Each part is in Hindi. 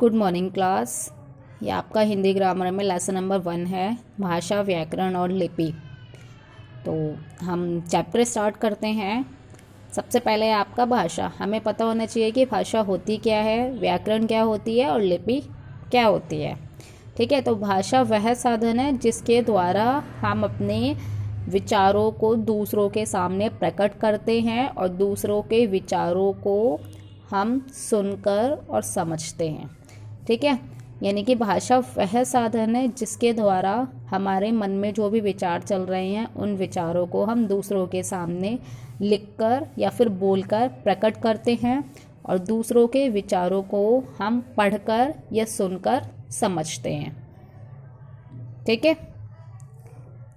Good morning class. ये आपका हिंदी ग्रामर में लेसन नंबर 1 है, भाषा, व्याकरण और लिपि। तो हम चैप्टर स्टार्ट करते हैं। सबसे पहले आपका भाषा। हमें पता होना चाहिए कि भाषा होती क्या है, व्याकरण क्या होती है और लिपि क्या होती है। ठीक है, तो भाषा वह साधन है जिसके द्वारा हम अपने विचारों को दूसरों के सामने प्रकट करते हैं और दूसरों के विचारों को हम सुनकर और समझते हैं। ठीक है, यानी कि भाषा वह साधन है जिसके द्वारा हमारे मन में जो भी विचार चल रहे हैं उन विचारों को हम दूसरों के सामने लिखकर या फिर बोलकर प्रकट करते हैं और दूसरों के विचारों को हम पढ़कर या सुनकर समझते हैं। ठीक है,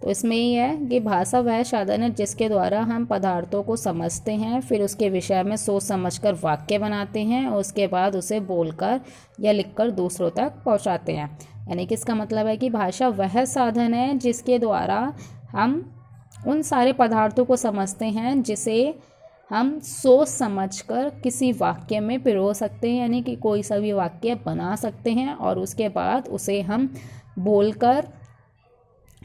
तो इसमें ही है कि भाषा वह साधन है जिसके द्वारा हम पदार्थों को समझते हैं, फिर उसके विषय में सोच समझकर वाक्य बनाते हैं और उसके बाद उसे बोलकर या लिखकर दूसरों तक पहुंचाते हैं। यानी कि इसका मतलब है कि भाषा वह साधन है जिसके द्वारा हम उन सारे पदार्थों को समझते हैं जिसे हम सोच समझकर किसी वाक्य में पिरो सकते हैं, यानी कि कोई सा भी वाक्य बना सकते हैं और उसके बाद उसे हम बोलकर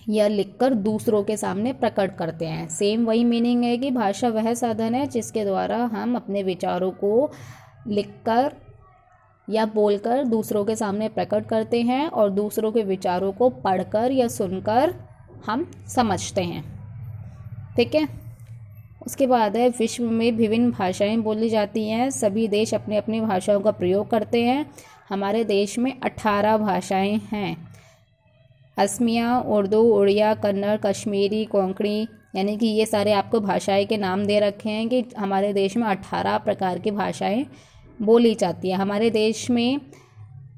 या लिखकर दूसरों के सामने प्रकट करते हैं। सेम वही मीनिंग है कि भाषा वह साधन है जिसके द्वारा हम अपने विचारों को लिखकर या बोलकर दूसरों के सामने प्रकट करते हैं और दूसरों के विचारों को पढ़कर या सुनकर हम समझते हैं। ठीक है, उसके बाद है विश्व में विभिन्न भाषाएं बोली जाती हैं। सभी देश अपनी अपनी भाषाओं का प्रयोग करते हैं। हमारे देश में 18 भाषाएं हैं। असमिया, उर्दू, उड़िया, कन्नड़, कश्मीरी, कोंकणी, यानी कि ये सारे आपको भाषाएं के नाम दे रखे हैं कि हमारे देश में 18 प्रकार की भाषाएं बोली जाती हैं। हमारे देश में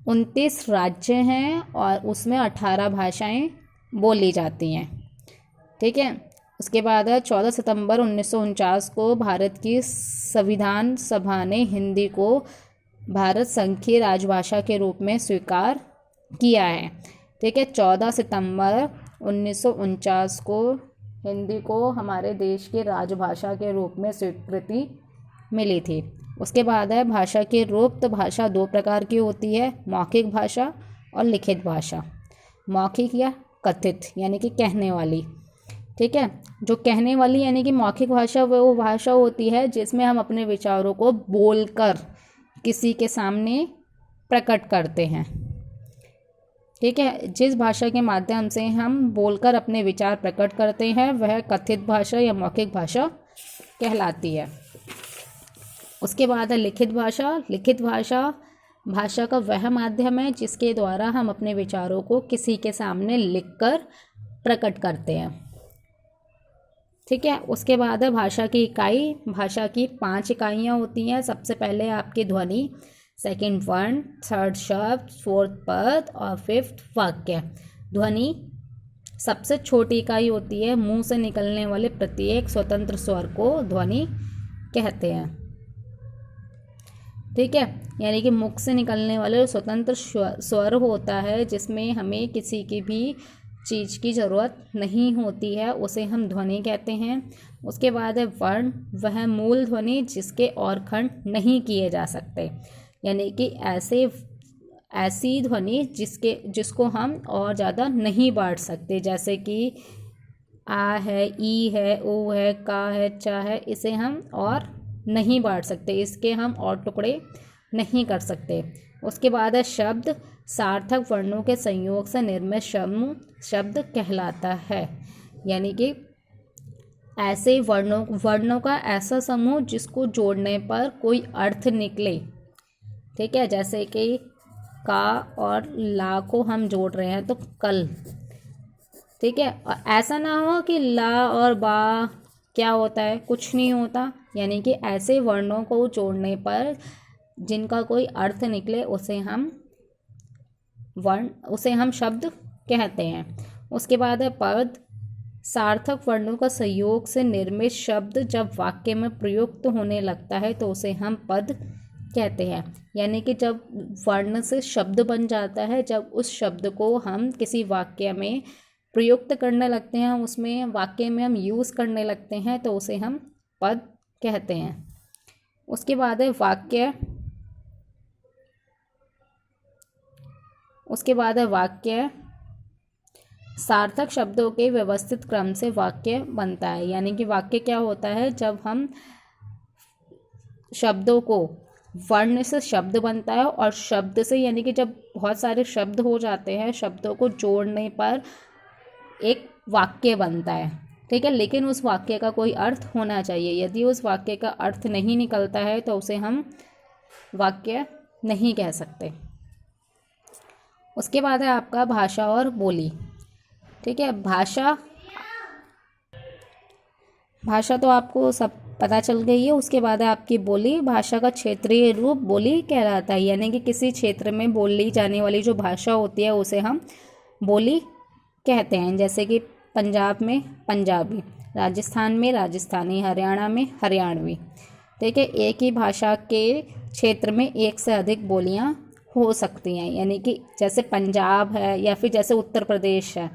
29 राज्य हैं और उसमें 18 भाषाएं बोली जाती हैं। ठीक है, उसके बाद है 14 सितंबर 1949 को भारत की संविधान सभा ने हिंदी को भारत संघ की राजभाषा के रूप में स्वीकार किया है। ठीक है, 14 सितंबर 1949 को हिंदी को हमारे देश की राजभाषा के रूप में स्वीकृति मिली थी। उसके बाद है भाषा की रूप। तो भाषा 2 प्रकार की होती है, मौखिक भाषा और लिखित भाषा। मौखिक या कथित यानी कि कहने वाली। ठीक है, जो कहने वाली यानी कि मौखिक भाषा वो भाषा होती है जिसमें हम अपने विचारों को बोलकर किसी के सामने प्रकट करते हैं। ठीक है, जिस भाषा के माध्यम से हम बोलकर अपने विचार प्रकट करते हैं वह कथित भाषा या मौखिक भाषा कहलाती है। उसके बाद है लिखित भाषा। लिखित भाषा भाषा का वह माध्यम है जिसके द्वारा हम अपने विचारों को किसी के सामने लिखकर प्रकट करते हैं। ठीक है, उसके बाद है भाषा की इकाई। भाषा की 5 इकाइयाँ होती हैं। सबसे पहले आपकी ध्वनि, सेकंड वर्ण, थर्ड शब्द, फोर्थ पद और फिफ्थ वाक्य। ध्वनि सबसे छोटी इकाई होती है। मुंह से निकलने वाले प्रत्येक स्वतंत्र स्वर को ध्वनि कहते हैं। ठीक है, यानी कि मुख से निकलने वाले स्वतंत्र स्वर होता है जिसमें हमें किसी की भी चीज़ की ज़रूरत नहीं होती है, उसे हम ध्वनि कहते हैं। उसके बाद है वर्ण। वह मूल ध्वनि जिसके और खंड नहीं किए जा सकते, यानी कि ऐसी ध्वनि जिसको हम और ज़्यादा नहीं बांट सकते, जैसे कि आ है, ई है, ओ है, का है, चा है, इसे हम और नहीं बांट सकते, इसके हम और टुकड़े नहीं कर सकते। उसके बाद है शब्द। सार्थक वर्णों के संयोग से निर्मित शब्द कहलाता है, यानी कि ऐसे वर्णों का ऐसा समूह जिसको जोड़ने पर कोई अर्थ निकले। ठीक है, जैसे कि का और ला को हम जोड़ रहे हैं तो कल। ठीक है, और ऐसा ना हो कि ला और बा क्या होता है, कुछ नहीं होता, यानी कि ऐसे वर्णों को जोड़ने पर जिनका कोई अर्थ निकले उसे हम शब्द कहते हैं। उसके बाद है पद। सार्थक वर्णों का संयोग से निर्मित शब्द जब वाक्य में प्रयुक्त होने लगता है तो उसे हम पद कहते हैं, यानी कि जब वर्ण से शब्द बन जाता है, जब उस शब्द को हम किसी वाक्य में प्रयुक्त करने लगते हैं, उसमें वाक्य में हम यूज़ करने लगते हैं तो उसे हम पद कहते हैं। उसके बाद है वाक्य। उसके बाद है वाक्य। सार्थक शब्दों के व्यवस्थित क्रम से वाक्य बनता है, यानी कि वाक्य क्या होता है, जब हम शब्दों को, वर्ण से शब्द बनता है और शब्द से, यानी कि जब बहुत सारे शब्द हो जाते हैं, शब्दों को जोड़ने पर एक वाक्य बनता है। ठीक है, लेकिन उस वाक्य का कोई अर्थ होना चाहिए। यदि उस वाक्य का अर्थ नहीं निकलता है तो उसे हम वाक्य नहीं कह सकते। उसके बाद है आपका भाषा और बोली। ठीक है, भाषा तो आपको सब पता चल गई है। उसके बाद है आपकी बोली। भाषा का क्षेत्रीय रूप बोली कहलाता है, यानी कि किसी क्षेत्र में बोली जाने वाली जो भाषा होती है उसे हम बोली कहते हैं। जैसे कि पंजाब में पंजाबी, राजस्थान में राजस्थानी, हरियाणा में हरियाणवी। ठीक है, एक ही भाषा के क्षेत्र में एक से अधिक बोलियां हो सकती हैं, यानी कि जैसे पंजाब है या फिर जैसे उत्तर प्रदेश है।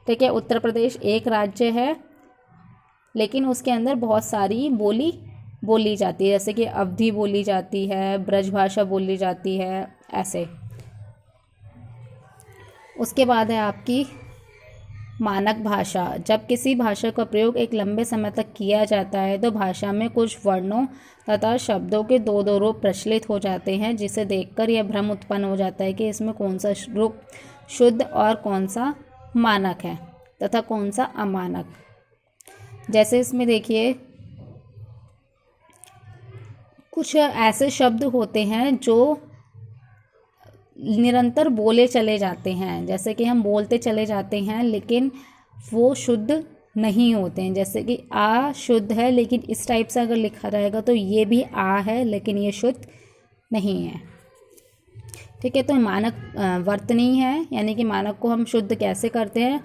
ठीक है, उत्तर प्रदेश एक राज्य है लेकिन उसके अंदर बहुत सारी बोली जाती है, जैसे कि अवधी बोली जाती है, ब्रजभाषा बोली जाती है, ऐसे। उसके बाद है आपकी मानक भाषा। जब किसी भाषा का प्रयोग एक लंबे समय तक किया जाता है तो भाषा में कुछ वर्णों तथा शब्दों के दो दो रूप प्रचलित हो जाते हैं, जिसे देखकर यह भ्रम उत्पन्न हो जाता है कि इसमें कौन सा रूप शुद्ध और कौन सा मानक है तथा कौन सा अमानक। जैसे इसमें देखिए, कुछ ऐसे शब्द होते हैं जो निरंतर बोले चले जाते हैं, जैसे कि हम बोलते चले जाते हैं लेकिन वो शुद्ध नहीं होते हैं। जैसे कि आ शुद्ध है, लेकिन इस टाइप से अगर लिखा रहेगा तो ये भी आ है लेकिन ये शुद्ध नहीं है। ठीक है, तो मानक वर्तनी है, यानी कि मानक को हम शुद्ध कैसे करते हैं,